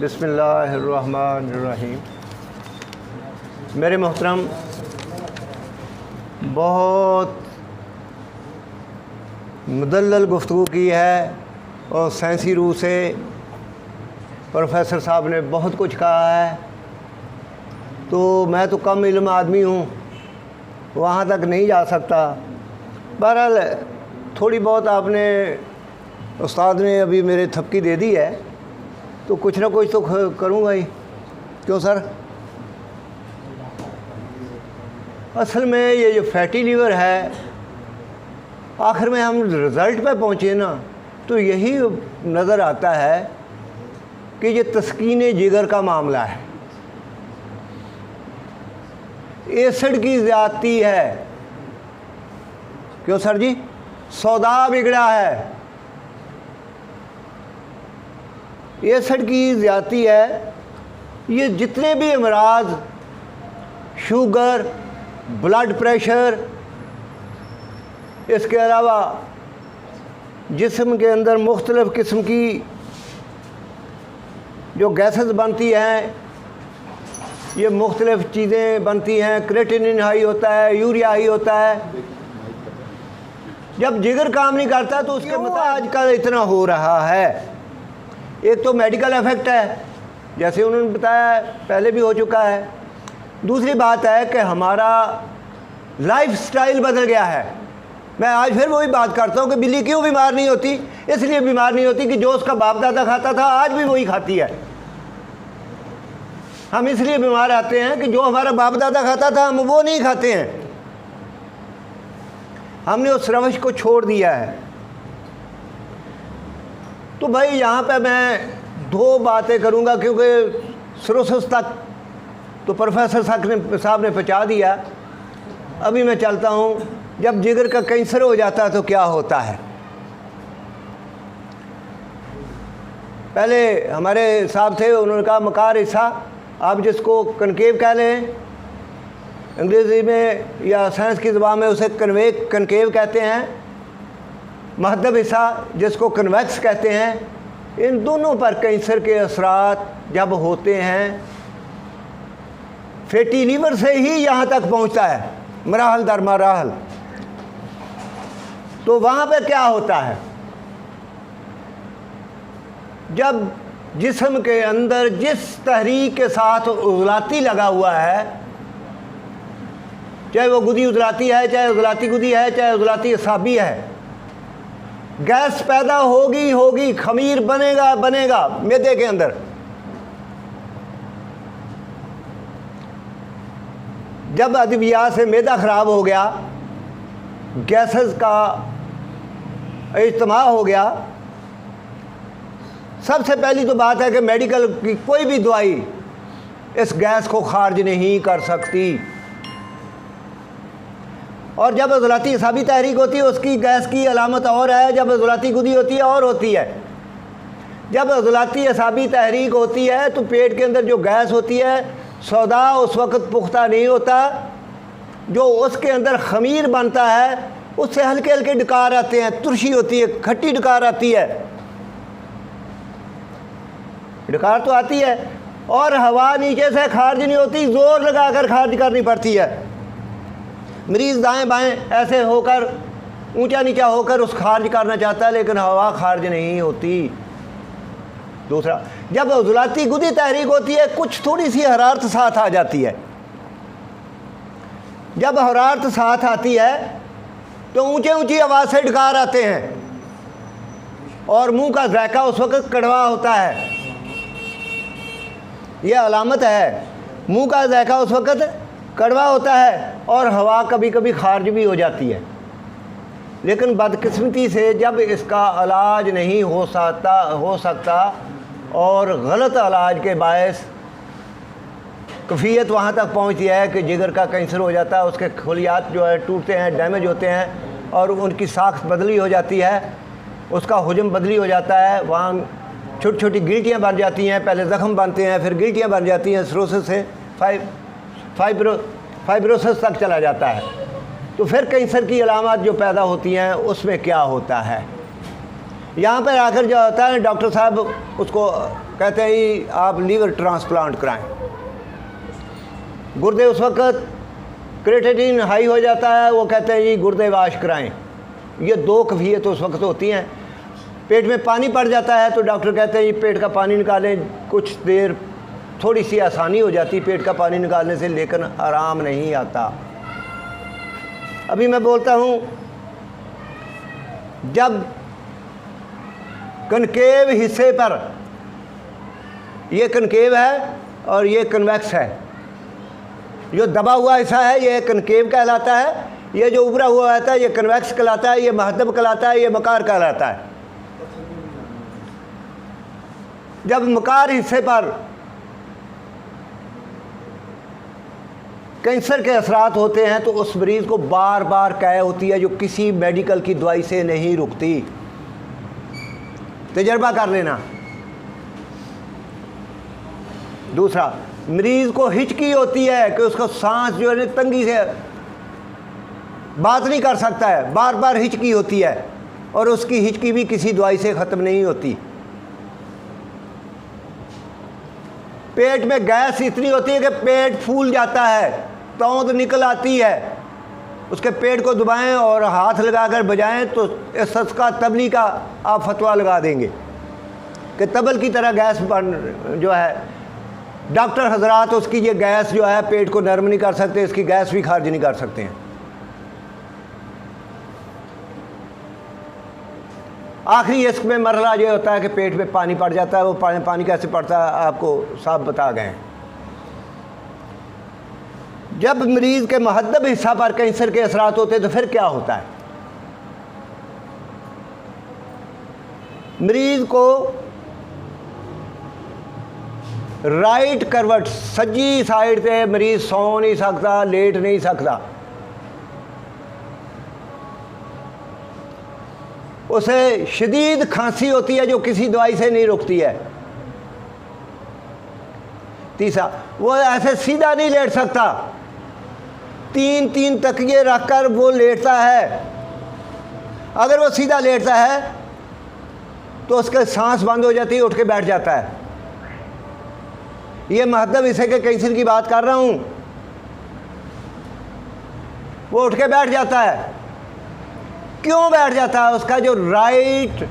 बिस्मिल्लाहिर्रहमानिर्रहीम। मेरे मोहतरम, बहुत मुदल्लल गुफ्तगू की है और साइंसी रूह से प्रोफेसर साहब ने बहुत कुछ कहा है, तो मैं तो कम इल्म आदमी हूँ, वहाँ तक नहीं जा सकता। बहरहाल थोड़ी बहुत आपने उस्ताद ने अभी मेरे थपकी दे दी है, तो कुछ ना कुछ तो करूँगा ही। क्यों सर? असल में ये जो फैटी लीवर है, आखिर में हम रिज़ल्ट पे पहुँचे ना, तो यही नज़र आता है कि ये तस्कीन जिगर का मामला है, एसिड की ज़्यादती है। क्यों सर जी? सौदा बिगड़ा है, एसिड की ज़्यादती है। ये जितने भी अमराज, शुगर, ब्लड प्रेशर, इसके अलावा जिस्म के अंदर मुख्तलिफ़ किस्म की जो गैसेस बनती हैं, ये मुख्तलिफ़ चीज़ें बनती हैं। क्रेटिनिन हाई होता है, यूरिया हाई होता है। जब जिगर काम नहीं करता तो उसके मतलब आजकल इतना हो रहा है। एक तो मेडिकल इफ़ेक्ट है, जैसे उन्होंने बताया, पहले भी हो चुका है। दूसरी बात है कि हमारा लाइफ स्टाइल बदल गया है। मैं आज फिर वही बात करता हूँ कि बिल्ली क्यों बीमार नहीं होती? इसलिए बीमार नहीं होती कि जो उसका बाप दादा खाता था आज भी वही खाती है। हम इसलिए बीमार आते हैं कि जो हमारा बाप दादा खाता था हम वो नहीं खाते हैं, हमने उस रवश को छोड़ दिया है। तो भाई यहाँ पे मैं दो बातें करूँगा, क्योंकि सिरोसिस तक तो प्रोफेसर साहब ने पहुँचा दिया। अभी मैं चलता हूँ, जब जिगर का कैंसर हो जाता है तो क्या होता है। पहले हमारे साहब थे, उन्होंने कहा मकार हिस्सा, आप जिसको कनकेव कह लें, अंग्रेज़ी में या साइंस की ज़बान में उसे कनकेव कहते हैं। महदब हिस्सा जिसको कन्वेक्स कहते हैं। इन दोनों पर कैंसर के असरात जब होते हैं, फैटी लीवर से ही यहाँ तक पहुँचता है, मराहल दर मराहल। तो वहाँ पे क्या होता है? जब जिस्म के अंदर जिस तहरीक के साथ उज़लाती लगा हुआ है, चाहे वो गुदी उज़लाती है, चाहे उज़लाती गुदी है, चाहे उज़लाती असाबी है, गैस पैदा होगी, खमीर बनेगा मैदे के अंदर। जब अद्वियात से मैदा ख़राब हो गया, गैसेस का इज्तिमा हो गया, सबसे पहली तो बात है कि मेडिकल की कोई भी दवाई इस गैस को खारिज नहीं कर सकती। और जब अज़लाती असाबी तहरीक होती है, उसकी गैस की अलामत और है। जब अज़लाती गुदी होती है और होती है। जब अज़लाती असाबी तहरीक होती है तो पेट के अंदर जो गैस होती है, सौदा उस वक़्त पुख्ता नहीं होता, जो उसके अंदर खमीर बनता है उससे हल्के हल्के डकार आते हैं, तुरशी होती है, खट्टी डकार आती है, डकार तो आती है, और हवा नीचे से खारिज नहीं होती, ज़ोर लगाकर खारिज करनी पड़ती है। मरीज़ दाएं बाएं ऐसे होकर, ऊंचा नीचा होकर उस खारिज करना चाहता है, लेकिन हवा खारिज नहीं होती। दूसरा, जब उज़लाती गुदी तहरीक होती है, कुछ थोड़ी सी हरारत साथ आ जाती है। जब हरारत साथ आती है तो ऊंची आवाज़ से डकार आते हैं और मुंह का जायका उस वक़्त कड़वा होता है। यह अलामत है, मुंह का जायका उस वक़्त कड़वा होता है और हवा कभी कभी खारिज भी हो जाती है। लेकिन बदकिस्मती से जब इसका इलाज नहीं हो सकता और गलत इलाज के बायस कफ़ियत वहाँ तक पहुँचती है कि जिगर का कैंसर हो जाता है, उसके खलियात जो है टूटते हैं, डैमेज होते हैं और उनकी साख्त बदली हो जाती है, उसका हुजम बदली हो जाता है। वहाँ छोटी छोटी गिल्टियाँ बन जाती हैं, पहले ज़ख़म बनते हैं, फिर गिल्टियाँ बन जाती हैं, सिरोसिस से फाइब्रोसिस तक चला जाता है। तो फिर कैंसर की अलामत जो पैदा होती हैं उसमें क्या होता है? यहाँ पर आकर जो होता है, डॉक्टर साहब उसको कहते हैं जी आप लीवर ट्रांसप्लांट कराएं। गुर्दे उस वक्त क्रिएटिनिन हाई हो जाता है, वो कहते हैं जी गुर्दे वाश कराएं। ये दो कैफियत उस वक्त होती हैं। पेट में पानी पड़ जाता है तो डॉक्टर कहते हैं जी पेट का पानी निकालें। कुछ देर थोड़ी सी आसानी हो जाती पेट का पानी निकालने से, लेकिन आराम नहीं आता। अभी मैं बोलता हूँ, जब कनकेव हिस्से पर, ये कनकेव है और ये कन्वेक्स है, जो दबा हुआ हिस्सा है ये कनकेव कहलाता है, ये जो उभरा हुआ रहता है ये कन्वेक्स कहलाता है, ये महदब कहलाता है, ये मकार कहलाता है। जब मकार हिस्से पर कैंसर के असरात होते हैं तो उस मरीज़ को बार बार कै होती है, जो किसी मेडिकल की दवाई से नहीं रुकती। तजर्बा कर लेना। दूसरा, मरीज़ को हिचकी होती है कि उसको सांस जो है तंगी से बात नहीं कर सकता है, बार बार हिचकी होती है, और उसकी हिचकी भी किसी दवाई से ख़त्म नहीं होती। पेट में गैस इतनी होती है कि पेट फूल जाता है, तौंद निकल आती है। उसके पेट को दबाएं और हाथ लगाकर बजाएं तो इस का तबली का आप फतवा लगा देंगे कि तबल की तरह गैस बन जो है। डॉक्टर हजरात उसकी ये गैस जो है पेट को नरम नहीं कर सकते, इसकी गैस भी खारिज नहीं कर सकते हैं। आखिरी इसमें मरहला ये होता है कि पेट में पानी पड़ जाता है। वो पानी कैसे पड़ता है आपको साहब बता गए। जब मरीज़ के महदब हिस्सा पर कैंसर के असरात होते हैं तो फिर क्या होता है? मरीज़ को राइट करवट, सज्जी साइड से मरीज़ सो नहीं सकता, लेट नहीं सकता। उसे शदीद खांसी होती है जो किसी दवाई से नहीं रुकती है। तीसरा, वो ऐसे सीधा नहीं लेट सकता, तीन तीन तकिए रखकर वो लेटता है। अगर वो सीधा लेटता है तो उसके सांस बंद हो जाती है, उठ के बैठ जाता है। ये महदब हिस्से के कैंसर की बात कर रहा हूं। वो उठ के बैठ जाता है। क्यों बैठ जाता है? उसका जो राइट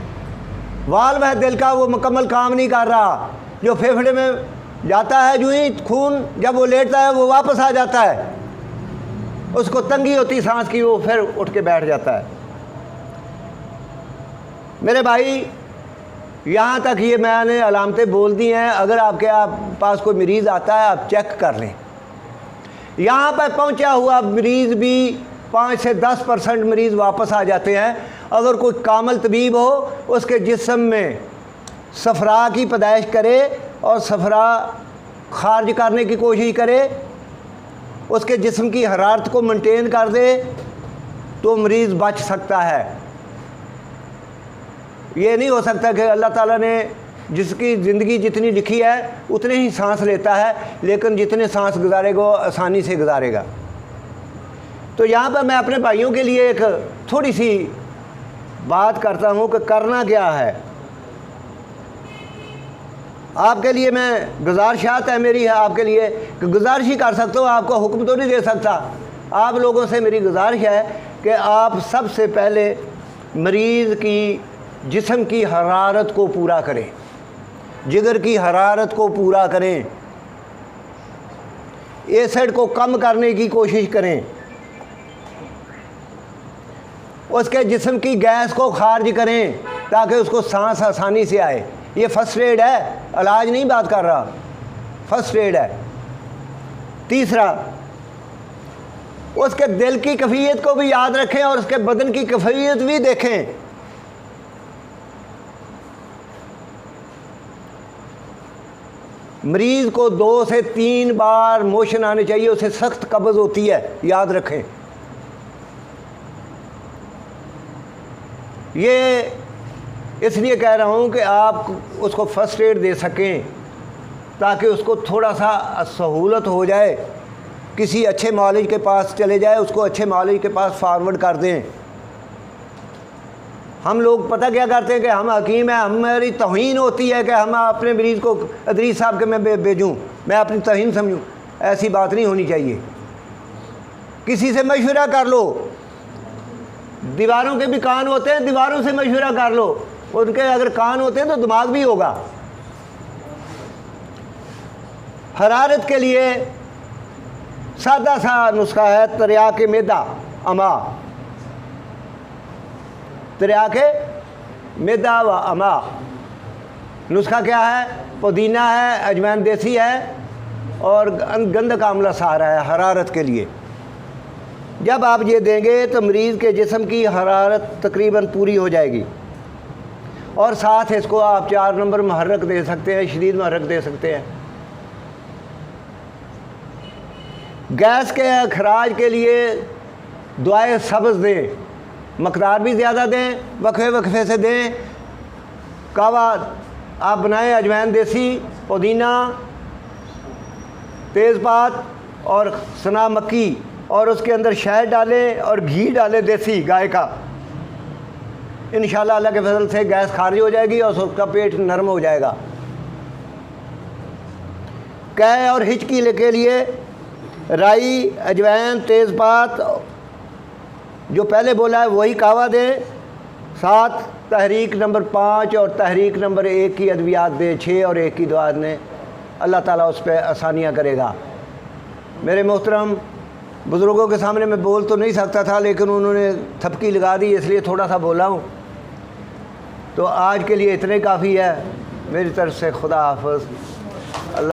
वाल्व है दिल का वो मुकम्मल काम नहीं कर रहा। जो फेफड़े में जाता है, जो ही खून जब वो लेटता है वो वापस आ जाता है, उसको तंगी होती सांस की, वो फिर उठ के बैठ जाता है। मेरे भाई, यहाँ तक ये मैंने अलामतें बोल दी हैं। अगर आपके पास कोई मरीज़ आता है आप चेक कर लें। यहाँ पर पहुँचा हुआ मरीज़ भी 5 से 10% मरीज़ वापस आ जाते हैं। अगर कोई कामल तबीब हो, उसके जिस्म में सफरा की पैदाइश करे और सफरा खारिज करने की कोशिश करे, उसके जिस्म की हरारत को मेंटेन कर दे, तो मरीज़ बच सकता है। ये नहीं हो सकता कि अल्लाह ताला ने जिसकी ज़िंदगी जितनी लिखी है उतने ही सांस लेता है, लेकिन जितने सांस गुजारेगा आसानी से गुजारेगा। तो यहाँ पर मैं अपने भाइयों के लिए एक थोड़ी सी बात करता हूँ कि करना क्या है। आपके लिए मैं गुजारिशात है मेरी है आपके लिए कि गुजारिश ही कर सकता हूँ, आपको हुक्म तो नहीं दे सकता। आप लोगों से मेरी गुजारिश है कि आप सबसे पहले मरीज़ की जिस्म की हरारत को पूरा करें, जिगर की हरारत को पूरा करें, एसिड को कम करने की कोशिश करें, उसके जिस्म की गैस को खारिज करें ताकि उसको सांस आसानी से आए। ये फर्स्ट एड है, इलाज नहीं बात कर रहा, फर्स्ट एड है। तीसरा, उसके दिल की कैफियत को भी याद रखें और उसके बदन की कैफियत भी देखें। मरीज़ को 2 से 3 बार मोशन आने चाहिए, उसे सख्त कब्ज़ होती है, याद रखें। ये इसलिए कह रहा हूँ कि आप उसको फर्स्ट एड दे सकें ताकि उसको थोड़ा सा सहूलत हो जाए, किसी अच्छे मौलवी के पास चले जाए, उसको अच्छे मौलवी के पास फॉरवर्ड कर दें। हम लोग पता क्या करते हैं कि हम हकीम हैं, हमारी तौहीन होती है कि हम अपने मरीज़ को अदरीस साहब के मैं भेजूँ, मैं अपनी तौहीन समझूँ। ऐसी बात नहीं होनी चाहिए। किसी से मशवरा कर लो। दीवारों के भी कान होते हैं, दीवारों से मशवरा कर लो। उनके अगर कान होते हैं तो दिमाग भी होगा। हरारत के लिए सादा सा नुस्खा है, तरियाक मैदा अमा। तरियाक मैदा व अमा नुस्खा क्या है? पुदीना है, अजवाइन देसी है और गंधक आंवला सहारा है हरारत के लिए। जब आप ये देंगे तो मरीज़ के जिस्म की हरारत तकरीबन पूरी हो जाएगी। और साथ इसको आप 4 नंबर महर्रक दे सकते हैं, शदीद महर्रक दे सकते हैं। गैस के खराज के लिए दुआए सब्ज़ दें, मकदार भी ज़्यादा दें, वक्फे वक्फे से दें। कावा आप बनाएं, अजवाइन देसी, पुदीना, तेज़पात और सना मक्की, और उसके अंदर शहद डालें और घी डालें देसी गाय का। इंशाअल्लाह अल्लाह के फजल से गैस खारिज हो जाएगी और उसका पेट नरम हो जाएगा। कै और हिचकी के लिए राई, अजवाइन, तेज़पात जो पहले बोला है वही कावा दें। साथ तहरीक नंबर 5 और तहरीक नंबर 1 की अद्वियात दें। 6 और 1 की दुआ दें। अल्लाह ताला उस पर आसानियाँ करेगा। मेरे मोहतरम बुज़ुर्गों के सामने मैं बोल तो नहीं सकता था, लेकिन उन्होंने थपकी लगा दी, इसलिए थोड़ा सा बोला हूँ। तो आज के लिए इतने काफ़ी है। मेरी तरफ से खुदा हाफ़िज़।